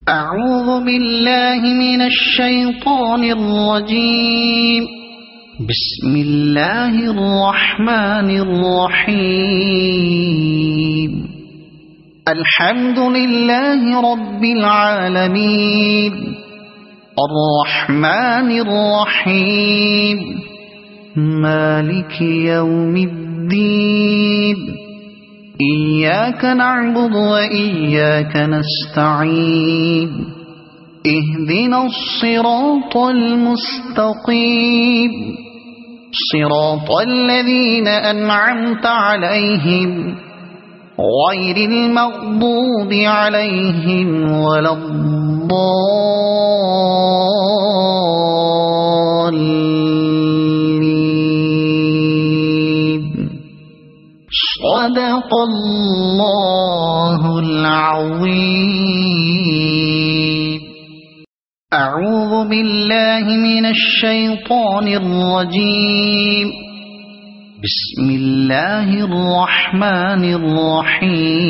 أعوذ بالله من الشيطان الرجيم. بسم الله الرحمن الرحيم. الحمد لله رب العالمين الرحمن الرحيم مالك يوم الدين. إياك نعبد وإياك نستعين. اهدنا الصراط المستقيم صراط الذين أنعمت عليهم غير المغضوب عليهم ولا الضالين. صدق الله العظيم. أعوذ بالله من الشيطان الرجيم. بسم الله الرحمن الرحيم.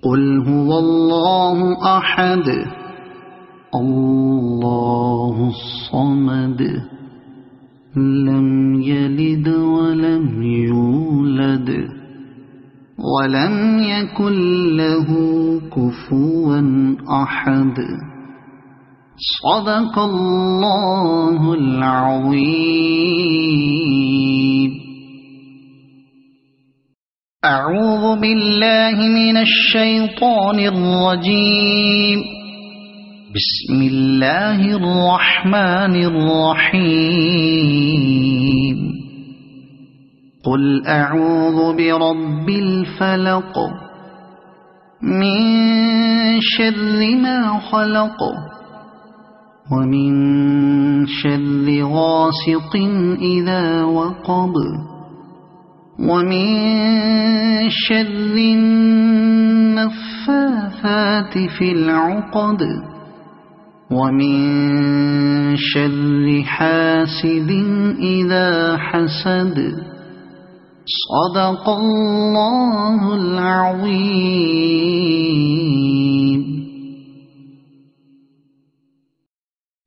قل هو الله أحد الله الصمد لم يلد ولم يولد ولم يكن له كفوا أحد. صدق الله العظيم. أعوذ بالله من الشيطان الرجيم. بسم الله الرحمن الرحيم. قل أعوذ برب الفلق من شر ما خلق ومن شر غاسق إذا وقب ومن شر النفاثات في العقد ومن شر حاسد إذا حسد. صدق الله العظيم.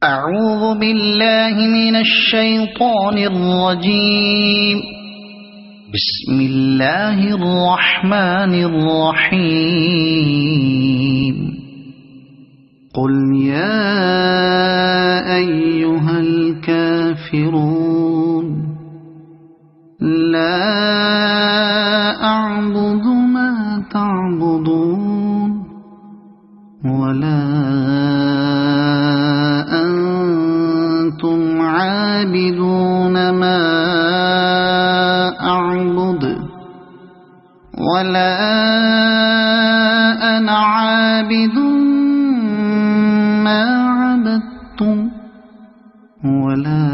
أعوذ بالله من الشيطان الرجيم. بسم الله الرحمن الرحيم. قل يا أيها الكافرون لا أعبد ما تعبدون ولا أنتم عابدون ما أعبد ولا أنا عابد ما عبدتم ولا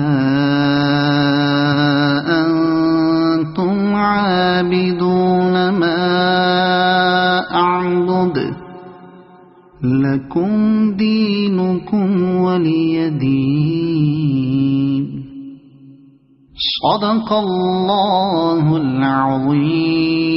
أنتم عابدون ما أعبد لكم دينكم ولي دين. صدق الله العظيم.